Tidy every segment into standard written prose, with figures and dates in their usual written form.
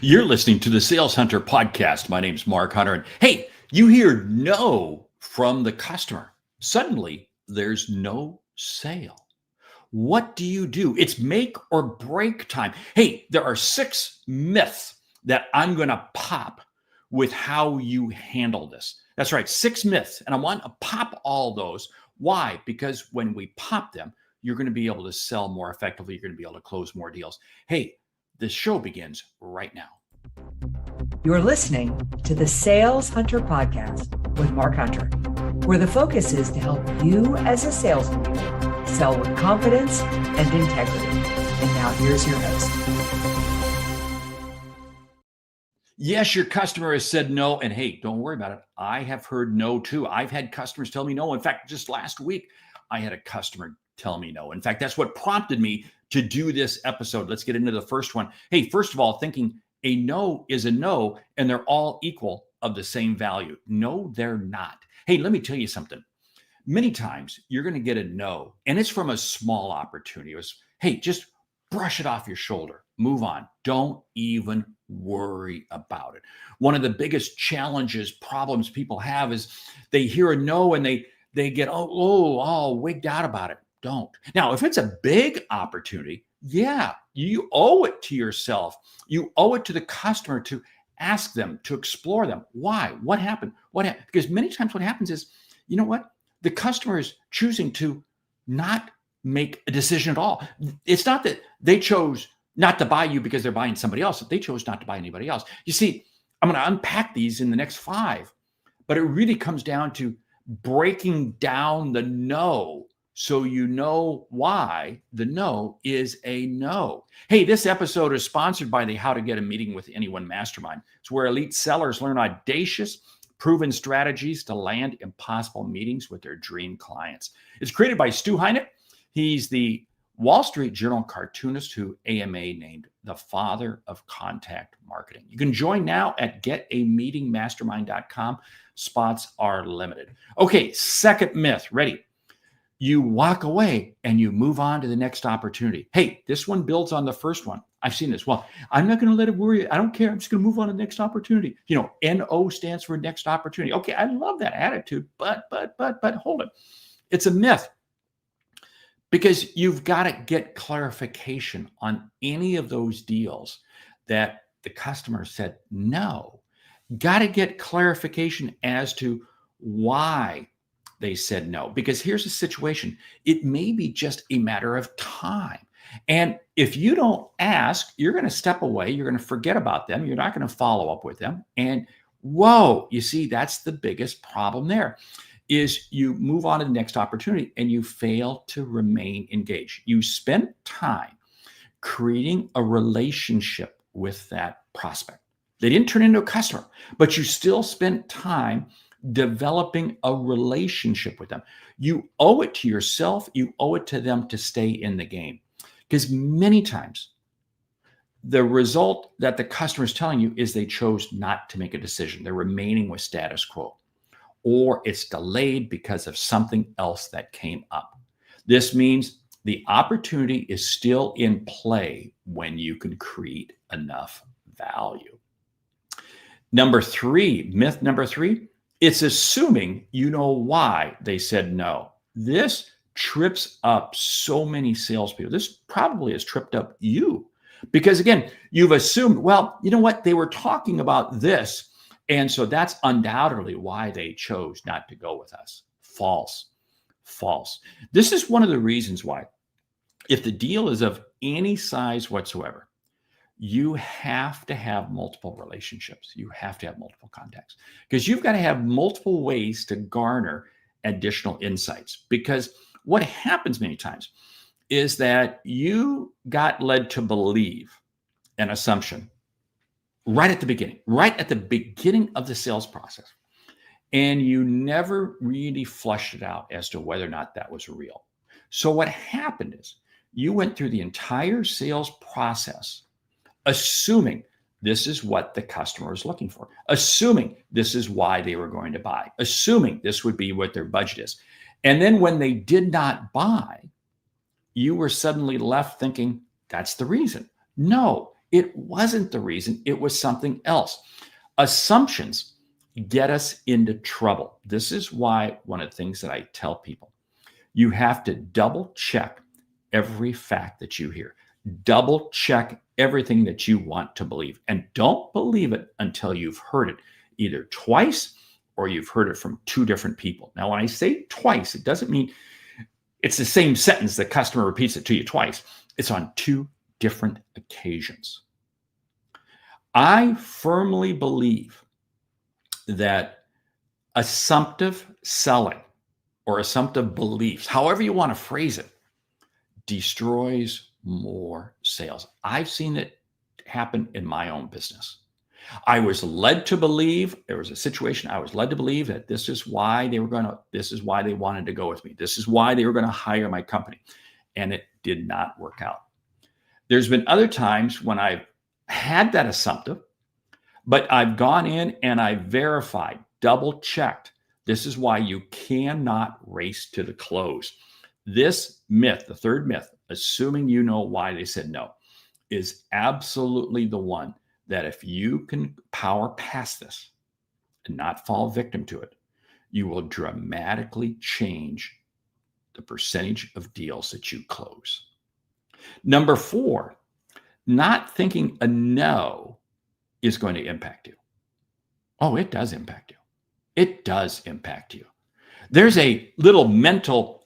You're listening to the Sales Hunter podcast. My name's Mark Hunter. And hey, you hear no from the customer. Suddenly, there's no sale. What do you do? It's make or break time. Hey, there are 6 myths that I'm going to pop with how you handle this. That's right, 6 myths. And I want to pop all those. Why? Because when we pop them, you're going to be able to sell more effectively. You're going to be able to close more deals. Hey, the show begins right now. You're listening to the Sales Hunter podcast with Mark Hunter, where the focus is to help you as a sales leader sell with confidence and integrity. And now here's your host. Yes, your customer has said no. And hey, don't worry about it. I have heard no too. I've had customers tell me no. In fact, just last week, I had a customer tell me no. In fact, that's what prompted me to do this episode. Let's get into the first one. Hey, first of all, thinking a no is a no, and they're all equal of the same value. No, they're not. Hey, let me tell you something. Many times you're going to get a no, and it's from a small opportunity. It was, hey, just brush it off your shoulder. Move on. Don't even worry about it. One of the biggest challenges, problems people have is they hear a no and they get all wigged out about it. Don't. Now, if it's a big opportunity, yeah, you owe it to yourself. You owe it to the customer to ask them, to explore them. Why? What happened? Because many times what happens is, you know what? The customer is choosing to not make a decision at all. It's not that they chose not to buy you because they're buying somebody else. They chose not to buy anybody else. You see, I'm going to unpack these in the next 5, but it really comes down to breaking down the no so you know why the no is a no. Hey, this episode is sponsored by the How to Get a Meeting with Anyone Mastermind. It's where elite sellers learn audacious, proven strategies to land impossible meetings with their dream clients. It's created by Stu Heinecke. He's the Wall Street Journal cartoonist who AMA named the father of contact marketing. You can join now at getameetingmastermind.com. Spots are limited. Okay, second myth. Ready? You walk away and you move on to the next opportunity. Hey, this one builds on the first one. I've seen this. Well, I'm not going to let it worry. I don't care. I'm just going to move on to the next opportunity. NO stands for next opportunity. Okay, I love that attitude, but hold it. It's a myth because you've got to get clarification on any of those deals that the customer said no. Got to get clarification as to why they said no, because here's the situation. It may be just a matter of time. And if you don't ask, you're going to step away. You're going to forget about them. You're not going to follow up with them. And whoa, you see, that's the biggest problem there is you move on to the next opportunity and you fail to remain engaged. You spent time creating a relationship with that prospect. They didn't turn into a customer, but you still spent time developing a relationship with them. You owe it to yourself. You owe it to them to stay in the game. Because many times the result that the customer is telling you is they chose not to make a decision. They're remaining with status quo, or it's delayed because of something else that came up. This means the opportunity is still in play when you can create enough value. Myth number 3, it's assuming you know why they said no. This trips up so many salespeople. This probably has tripped up you because, again, you've assumed, well, you know what? They were talking about this, and so that's undoubtedly why they chose not to go with us. False. This is one of the reasons why, if the deal is of any size whatsoever, you have to have multiple relationships. You have to have multiple contacts because you've got to have multiple ways to garner additional insights. Because what happens many times is that you got led to believe an assumption right at the beginning of the sales process. And you never really flushed it out as to whether or not that was real. So what happened is you went through the entire sales process assuming this is what the customer is looking for, assuming this is why they were going to buy, assuming this would be what their budget is. And then when they did not buy, you were suddenly left thinking, that's the reason. No, It wasn't the reason, it was something else. Assumptions get us into trouble. This is why one of the things that I tell people, you have to double check every fact that you hear. Double check everything that you want to believe. And don't believe it until you've heard it either twice or you've heard it from two different people. Now, when I say twice, it doesn't mean it's the same sentence. The customer repeats it to you twice. It's on two different occasions. I firmly believe that assumptive selling or assumptive beliefs, however you want to phrase it, destroys more sales. I've seen it happen in my own business. I was led to believe, there was a situation I was led to believe that this is why they wanted to go with me. This is why they were going to hire my company. And it did not work out. There's been other times when I've had that assumptive, but I've gone in and I verified, double checked. This is why you cannot race to the close. This myth, the third myth, assuming you know why they said no, is absolutely the one that if you can power past this and not fall victim to it, you will dramatically change the percentage of deals that you close. Number 4, not thinking a no is going to impact you. Oh, it does impact you. It does impact you. There's a little mental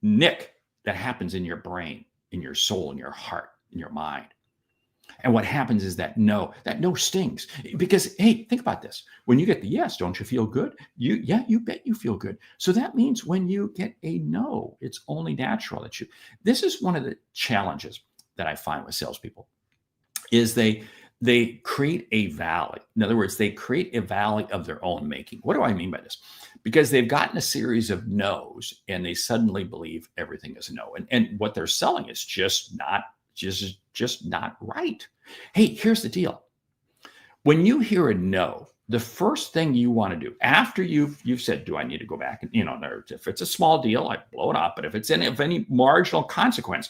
nick that happens in your brain, in your soul, in your heart, in your mind. And what happens is that no stings. Because, hey, think about this. When you get the yes, don't you feel good? You bet you feel good. So that means when you get a no, it's only natural that you. This is one of the challenges that I find with salespeople is they create a valley. In other words, they create a valley of their own making. What do I mean by this? Because they've gotten a series of no's and they suddenly believe everything is a no. And what they're selling is just not right. Hey, here's the deal. When you hear a no, the first thing you want to do after you've said, do I need to go back? And, if it's a small deal, I blow it up. But if it's of any marginal consequence,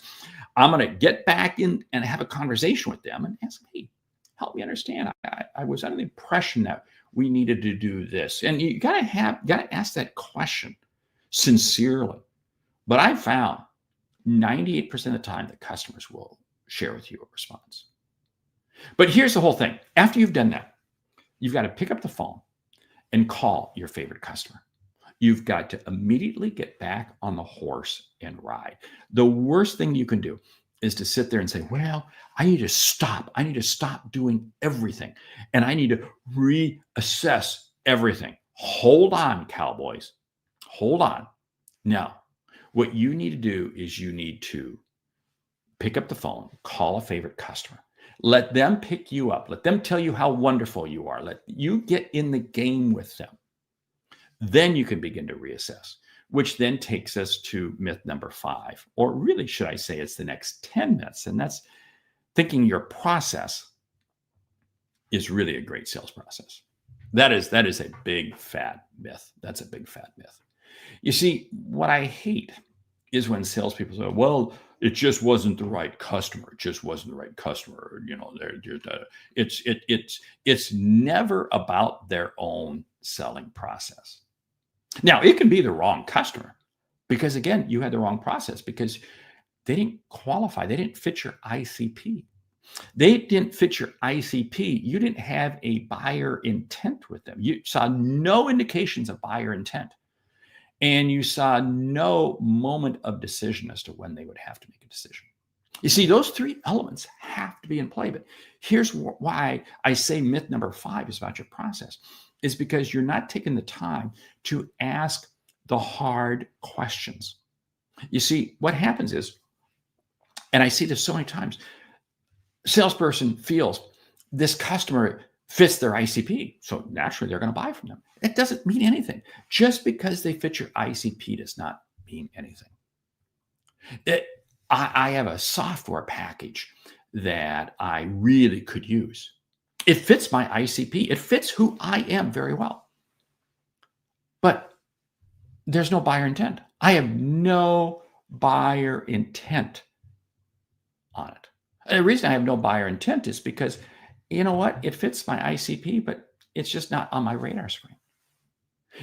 I'm going to get back in and have a conversation with them and ask, hey, help me understand. I was under the impression that we needed to do this. And you got to ask that question sincerely. But I found 98% of the time the customers will share with you a response. But here's the whole thing. After you've done that, you've got to pick up the phone and call your favorite customer. You've got to immediately get back on the horse and ride. The worst thing you can do is to sit there and say, well, I need to stop. I need to stop doing everything. And I need to reassess everything. Hold on, cowboys. Hold on. Now, what you need to do is you need to pick up the phone, call a favorite customer. Let them pick you up. Let them tell you how wonderful you are. Let you get in the game with them. Then you can begin to reassess, which then takes us to myth number 5, or really should I say it's the next 10 myths. And that's thinking your process is really a great sales process. That is a big fat myth. That's a big fat myth. You see, what I hate is when salespeople say, well, it just wasn't the right customer. It just wasn't the right customer. It's never about their own selling process. Now, it can be the wrong customer because, again, you had the wrong process because they didn't qualify. They didn't fit your ICP. They didn't fit your ICP. You didn't have a buyer intent with them. You saw no indications of buyer intent. And you saw no moment of decision as to when they would have to make a decision. You see, those 3 elements have to be in play. But here's why I say myth number 5 is about your process, is because you're not taking the time to ask the hard questions. You see, what happens is, and I see this so many times, salesperson feels this customer fits their ICP. So naturally, they're going to buy from them. It doesn't mean anything. Just because they fit your ICP does not mean anything. I have a software package that I really could use. It fits my ICP. It fits who I am very well. But there's no buyer intent. I have no buyer intent on it. And the reason I have no buyer intent is because, you know what? It fits my ICP, but it's just not on my radar screen.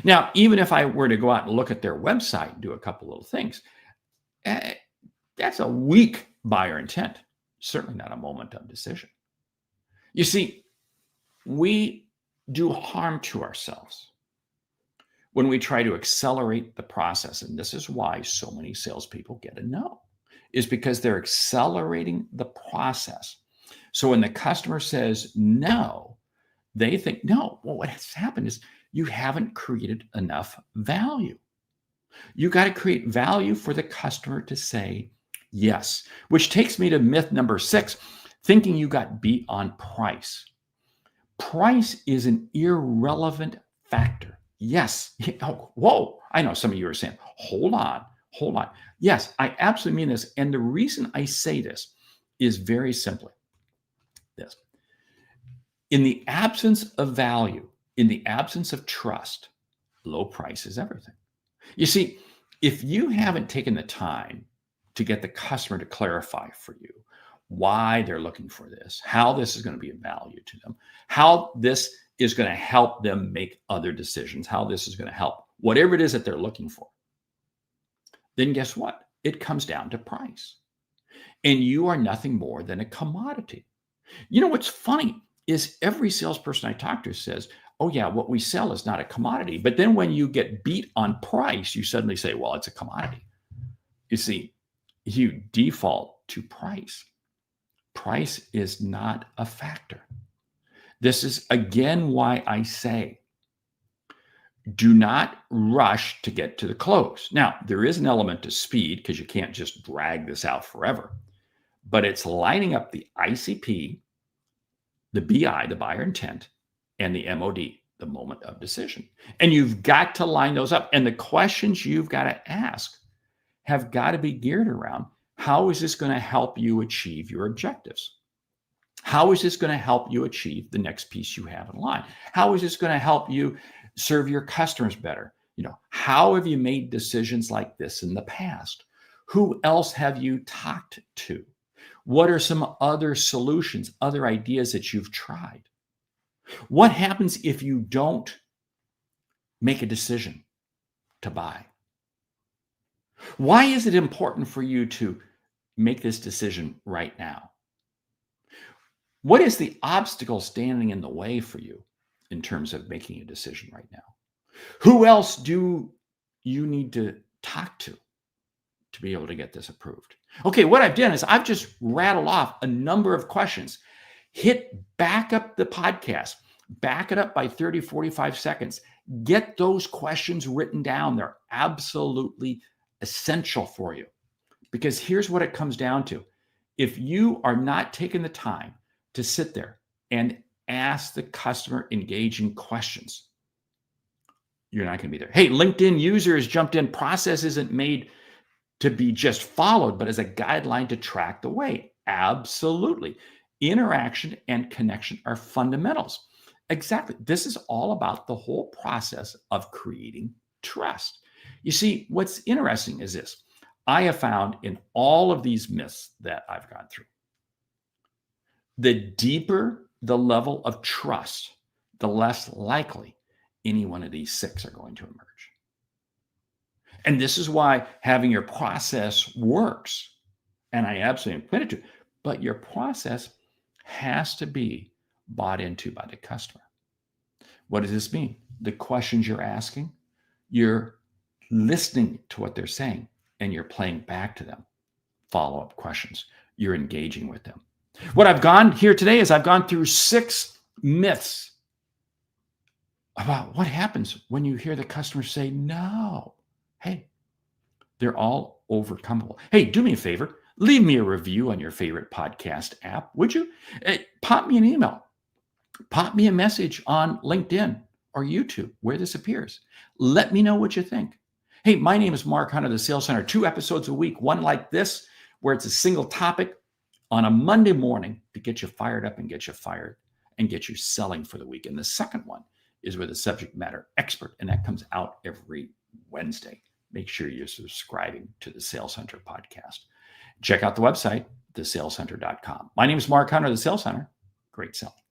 Now, even if I were to go out and look at their website and do a couple little things, eh, that's a weak buyer intent, certainly not a moment of decision. You see, we do harm to ourselves when we try to accelerate the process. And this is why so many salespeople get a no, is because they're accelerating the process. So when the customer says no, they think, no, well, what has happened is you haven't created enough value. You got to create value for the customer to say yes, which takes me to myth number 6, thinking you got beat on price. Price is an irrelevant factor. Yes. Oh, whoa. I know some of you are saying, hold on. Yes, I absolutely mean this. And the reason I say this is very simply this. In the absence of value, in the absence of trust, low price is everything. You see, if you haven't taken the time to get the customer to clarify for you why they're looking for this, how this is going to be of value to them, how this is going to help them make other decisions, how this is going to help, whatever it is that they're looking for, then guess what? It comes down to price. And you are nothing more than a commodity. You know what's funny is every salesperson I talk to says, oh yeah, what we sell is not a commodity. But then when you get beat on price, you suddenly say, well, it's a commodity. You see, you default to price. Price is not a factor. This is again why I say, do not rush to get to the close. Now, there is an element to speed because you can't just drag this out forever, but it's lining up the ICP, the BI, the buyer intent, and the MOD, the moment of decision. And you've got to line those up. And the questions you've got to ask have got to be geared around, how is this going to help you achieve your objectives? How is this going to help you achieve the next piece you have in line? How is this going to help you serve your customers better? You know, how have you made decisions like this in the past? Who else have you talked to? What are some other solutions, other ideas that you've tried? What happens if you don't make a decision to buy? Why is it important for you to make this decision right now? What is the obstacle standing in the way for you in terms of making a decision right now? Who else do you need to talk to be able to get this approved? Okay, what I've done is I've just rattled off a number of questions. Hit back up the podcast, back it up by 30, 45 seconds. Get those questions written down. They're absolutely essential for you. Because here's what it comes down to. If you are not taking the time to sit there and ask the customer engaging questions, you're not going to be there. Hey, LinkedIn user has jumped in. Process isn't made to be just followed, but as a guideline to track the way. Absolutely. Interaction and connection are fundamentals. Exactly. This is all about the whole process of creating trust. You see, what's interesting is this. I have found in all of these myths that I've gone through, the deeper the level of trust, the less likely any one of these 6 are going to emerge. And this is why having your process works. And I absolutely am committed to it. But your process has to be bought into by the customer. What does this mean? The questions you're asking, you're listening to what they're saying, and you're playing back to them follow-up questions. You're engaging with them. What I've gone here today is I've gone through 6 myths about what happens when you hear the customer say no. Hey, they're all overcomable. Hey, do me a favor. Leave me a review on your favorite podcast app, would you? Pop me an email. Pop me a message on LinkedIn or YouTube where this appears. Let me know what you think. Hey, my name is Mark Hunter, the Sales Center. 2 episodes a week, one like this, where it's a single topic on a Monday morning to get you fired up and get you fired and get you selling for the week. And the second one is with a subject matter expert, and that comes out every Wednesday. Make sure you're subscribing to the Sales Hunter podcast. Check out the website, thesaleshunter.com. My name is Mark Hunter, the Sales Hunter. Great selling.